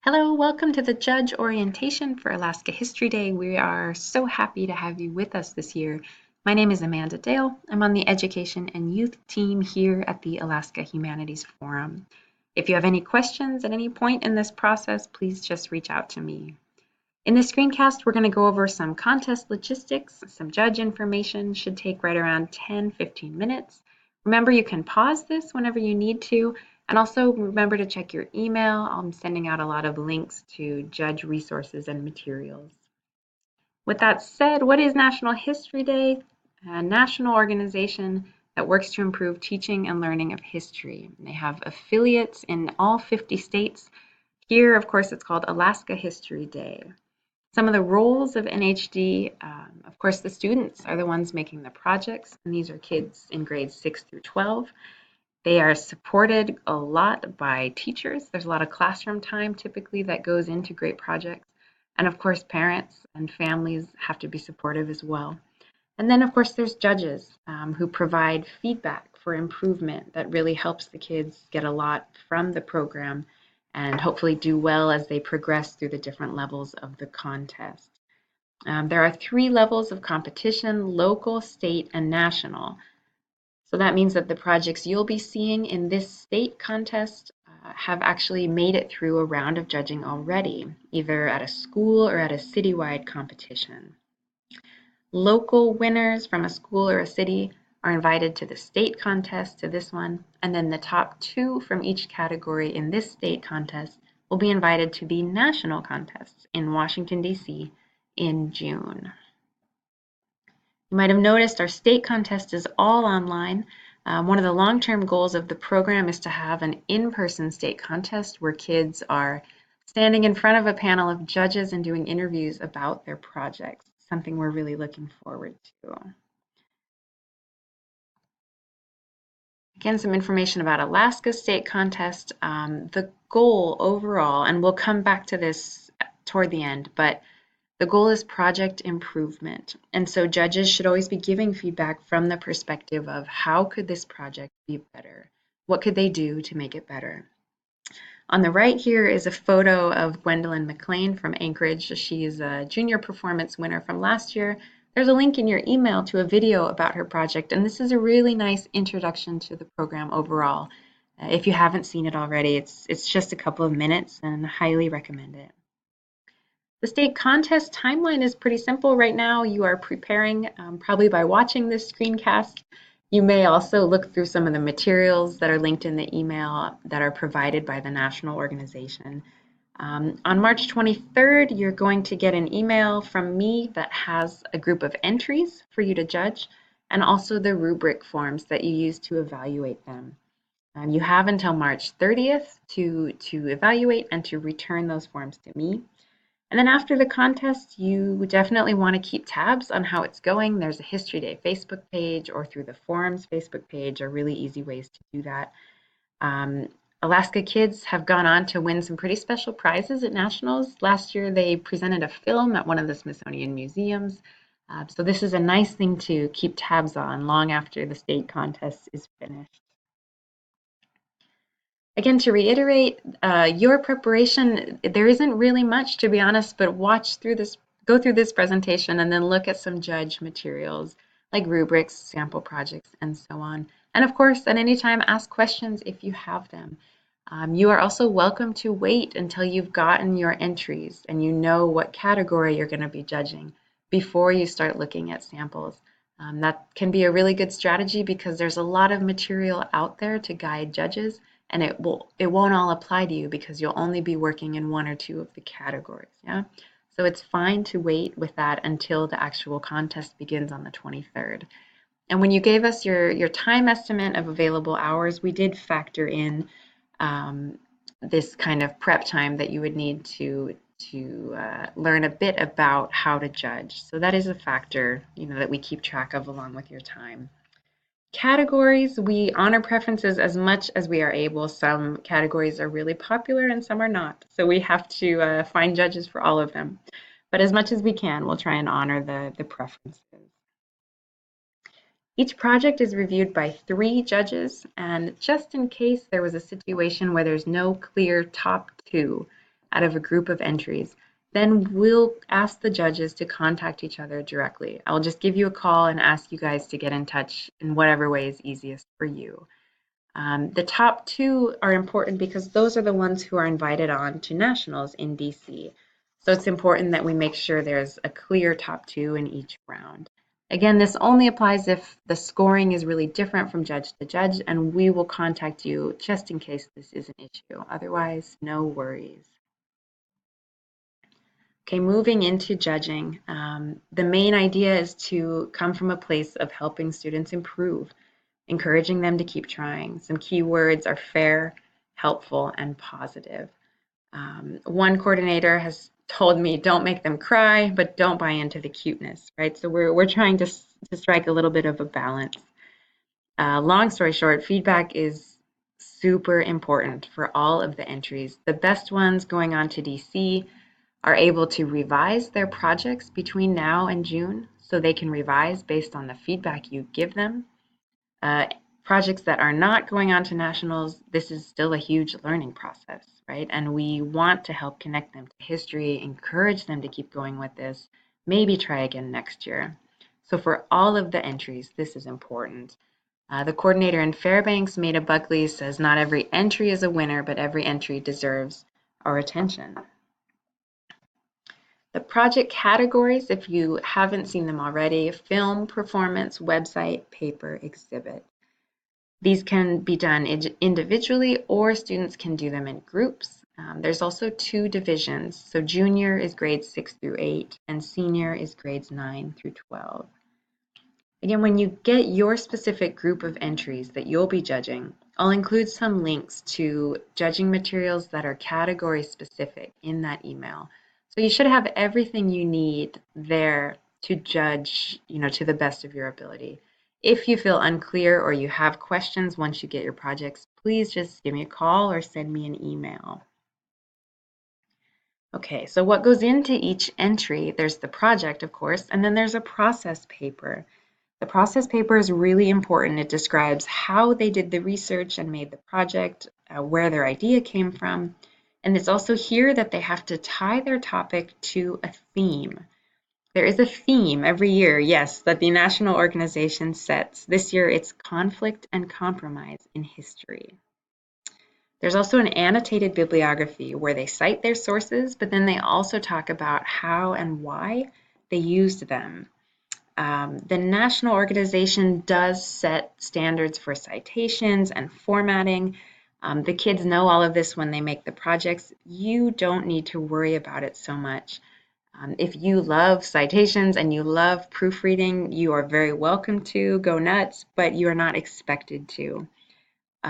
Hello, welcome to the Judge Orientation for Alaska History Day. We are so happy to have you with us this year. My name is Amanda Dale. I'm on the Education and Youth team here at the Alaska Humanities Forum. If you have any questions at any point in this process, please just reach out to me. In this screencast, we're going to go over some contest logistics, some judge information, should take right around 10-15 minutes. Remember, you can pause this whenever you need to, and also remember to check your email. I'm sending out a lot of links to judge resources and materials. With that said, what is National History Day? A national organization that works to improve teaching and learning of history. They have affiliates in all 50 states. Here, of course, it's called Alaska History Day. Some of the roles of NHD, of course, the students are the ones making the projects, and these are kids in grades 6 through 12. They are supported a lot by teachers. There's a lot of classroom time typically that goes into great projects. And of course, parents and families have to be supportive as well. And then, of course, there's judges who provide feedback for improvement that really helps the kids get a lot from the program and hopefully do well as they progress through the different levels of the contest. There are 3 levels of competition: local, state, and national. So that means that the projects you'll be seeing in this state contest have actually made it through a round of judging already, either at a school or at a citywide competition. Local winners from a school or a city are invited to the state contest, to this one, and then the top 2 from each category in this state contest will be invited to the national contests in Washington, D.C. in June. You might have noticed our state contest is all online. One of the long-term goals of the program is to have an in-person state contest where kids are standing in front of a panel of judges and doing interviews about their projects, something we're really looking forward to. Again, some information about Alaska State Contest. The goal overall, and we'll come back to this toward the end, but the goal is project improvement. And so judges should always be giving feedback from the perspective of how could this project be better? What could they do to make it better? On the right here is a photo of Gwendolyn McLean from Anchorage. She is a junior performance winner from last year. There's a link in your email to a video about her project, and this is a really nice introduction to the program overall. If you haven't seen it already, it's just a couple of minutes and I highly recommend it. The state contest timeline is pretty simple right now. You are preparing probably by watching this screencast. You may also look through some of the materials that are linked in the email that are provided by the national organization. On March 23rd, you're going to get an email from me that has a group of entries for you to judge and also the rubric forms that you use to evaluate them. You have until March 30th to evaluate and to return those forms to me. And then after the contest, you definitely want to keep tabs on how it's going. There's a History Day Facebook page, or through the forums Facebook page are really easy ways to do that. Alaska kids have gone on to win some pretty special prizes at nationals. Last year, they presented a film at one of the Smithsonian museums. So this is a nice thing to keep tabs on long after the state contest is finished. Again, to reiterate, your preparation, there isn't really much, to be honest, but go through this presentation and then look at some judge materials like rubrics, sample projects, and so on. And of course, at any time, ask questions if you have them. You are also welcome to wait until you've gotten your entries and you know what category you're going to be judging before you start looking at samples. That can be a really good strategy because there's a lot of material out there to guide judges, and it won't all apply to you because you'll only be working in 1 or 2 of the categories. Yeah, so it's fine to wait with that until the actual contest begins on the 23rd. And when you gave us your time estimate of available hours, we did factor in this kind of prep time that you would need to learn a bit about how to judge. So that is a factor, that we keep track of along with your time. Categories, we honor preferences as much as we are able. Some categories are really popular and some are not. So we have to find judges for all of them. But as much as we can, we'll try and honor the preferences. Each project is reviewed by 3 judges, and just in case there was a situation where there's no clear top 2, out of a group of entries, then we'll ask the judges to contact each other directly. I'll just give you a call and ask you guys to get in touch in whatever way is easiest for you. The top two are important because those are the ones who are invited on to nationals in DC. So it's important that we make sure there's a clear top two in each round. Again, this only applies if the scoring is really different from judge to judge, and we will contact you just in case this is an issue. Otherwise, no worries. Okay, moving into judging. The main idea is to come from a place of helping students improve, encouraging them to keep trying. Some key words are fair, helpful, and positive. One coordinator has told me, don't make them cry, but don't buy into the cuteness, right? So we're trying to strike a little bit of a balance. Long story short, feedback is super important for all of the entries. The best ones going on to DC are able to revise their projects between now and June, so they can revise based on the feedback you give them. Projects that are not going on to nationals, this is still a huge learning process, right? And we want to help connect them to history, encourage them to keep going with this, maybe try again next year. So for all of the entries, this is important. The coordinator in Fairbanks, Maida Buckley, says not every entry is a winner, but every entry deserves our attention. The project categories, if you haven't seen them already: film, performance, website, paper, exhibit. These can be done individually, or students can do them in groups. There's also two divisions. So junior is grades 6 through 8, and senior is grades 9 through 12. Again, when you get your specific group of entries that you'll be judging, I'll include some links to judging materials that are category specific in that email. So you should have everything you need there to judge, to the best of your ability. If you feel unclear or you have questions once you get your projects, please just give me a call or send me an email. Okay, so what goes into each entry? There's the project, of course, and then there's a process paper. The process paper is really important. It describes how they did the research and made the project, where their idea came from, and it's also here that they have to tie their topic to a theme. There is a theme every year, yes, that the national organization sets. This year it's conflict and compromise in history. There's also an annotated bibliography where they cite their sources, but then they also talk about how and why they used them. The national organization does set standards for citations and formatting. The kids know all of this when they make the projects. You don't need to worry about it so much. If you love citations and you love proofreading, you are very welcome to go nuts, but you are not expected to.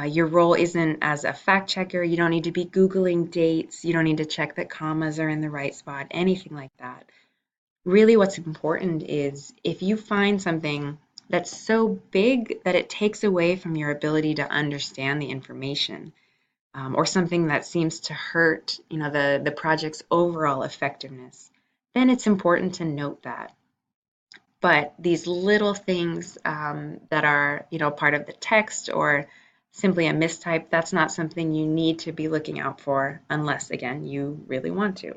Your role isn't as a fact checker. You don't need to be Googling dates. You don't need to check that commas are in the right spot, anything like that. Really, what's important is if you find something that's so big that it takes away from your ability to understand the information, or something that seems to hurt, the project's overall effectiveness, then it's important to note that. But these little things that are, part of the text or simply a mistype, that's not something you need to be looking out for unless, again, you really want to.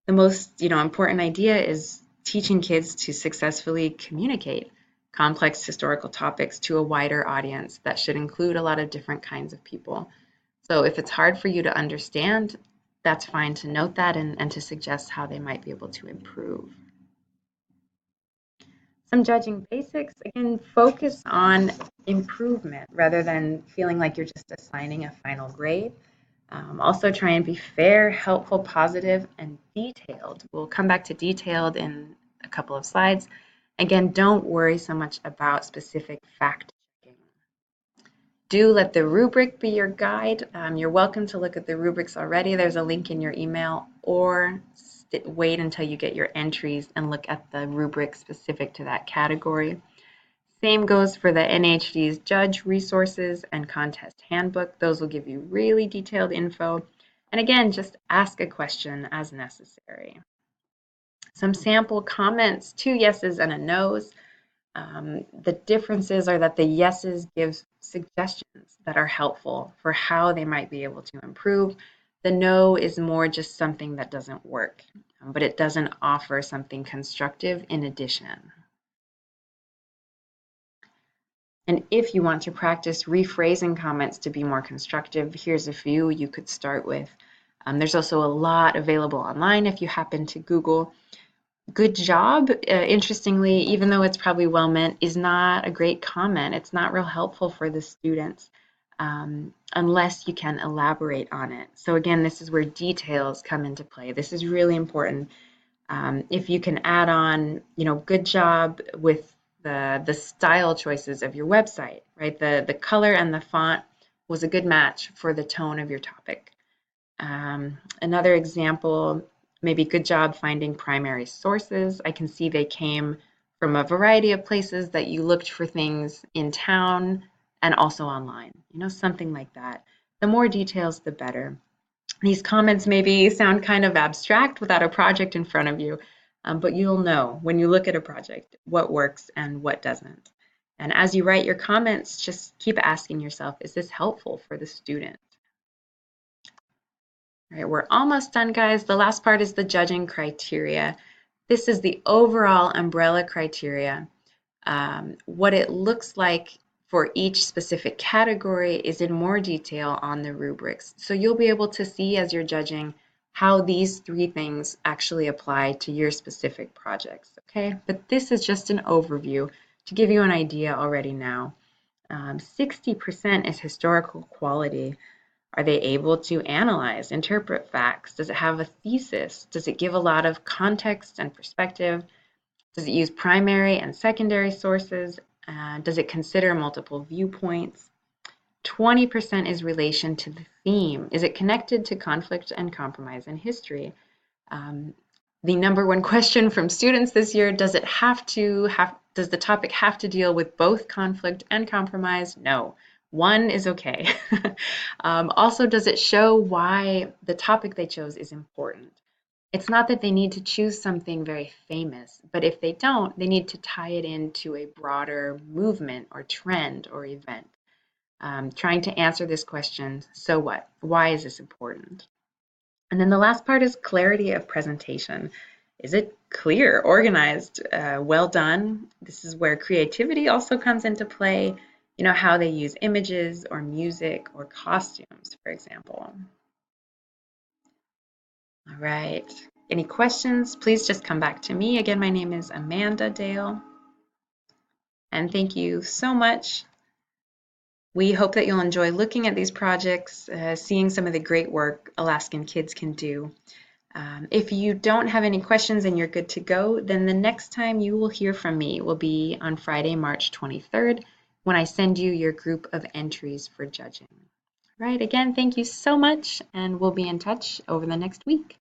The most, important idea is teaching kids to successfully communicate complex historical topics to a wider audience that should include a lot of different kinds of people. So if it's hard for you to understand, that's fine to note that and to suggest how they might be able to improve. Some judging basics, again, focus on improvement rather than feeling like you're just assigning a final grade. Also try and be fair, helpful, positive, and detailed. We'll come back to detailed in a couple of slides. Again, don't worry so much about specific fact checking. Do let the rubric be your guide. You're welcome to look at the rubrics already. There's a link in your email, or wait until you get your entries and look at the rubric specific to that category. Same goes for the NAHD's judge resources and contest handbook. Those will give you really detailed info. And again, just ask a question as necessary. Some sample comments, 2 yeses and a no's. The differences are that the yeses give suggestions that are helpful for how they might be able to improve. The no is more just something that doesn't work, but it doesn't offer something constructive in addition. And if you want to practice rephrasing comments to be more constructive, here's a few you could start with. There's also a lot available online if you happen to Google. Good job, interestingly, even though it's probably well meant, is not a great comment. It's not real helpful for the students unless you can elaborate on it. So again, this is where details come into play. This is really important. If you can add on, good job with the style choices of your website, right? The color and the font was a good match for the tone of your topic. Another example, maybe good job finding primary sources. I can see they came from a variety of places that you looked for things in town and also online, something like that. The more details, the better. These comments maybe sound kind of abstract without a project in front of you, but you'll know when you look at a project what works and what doesn't. And as you write your comments, just keep asking yourself, is this helpful for the student? All right, we're almost done, guys. The last part is the judging criteria. This is the overall umbrella criteria. What it looks like for each specific category is in more detail on the rubrics. So you'll be able to see as you're judging how these 3 things actually apply to your specific projects, okay? But this is just an overview to give you an idea already now. 60% is historical quality. Are they able to analyze, interpret facts? Does it have a thesis? Does it give a lot of context and perspective? Does it use primary and secondary sources? Does it consider multiple viewpoints? 20% is relation to the theme. Is it connected to conflict and compromise in history? The number one question from students this year, does the topic have to deal with both conflict and compromise? No. One is okay. Also, does it show why the topic they chose is important? It's not that they need to choose something very famous, but if they don't, they need to tie it into a broader movement or trend or event. Trying to answer this question, so what? Why is this important? And then the last part is clarity of presentation. Is it clear, organized, well done? This is where creativity also comes into play. How they use images or music or costumes, for example. All right. Any questions? Please just come back to me. Again, my name is Amanda Dale. And thank you so much. We hope that you'll enjoy looking at these projects, seeing some of the great work Alaskan kids can do. If you don't have any questions and you're good to go, then the next time you will hear from me will be on Friday, March 23rd, when I send you your group of entries for judging. All right, again, thank you so much, and we'll be in touch over the next week.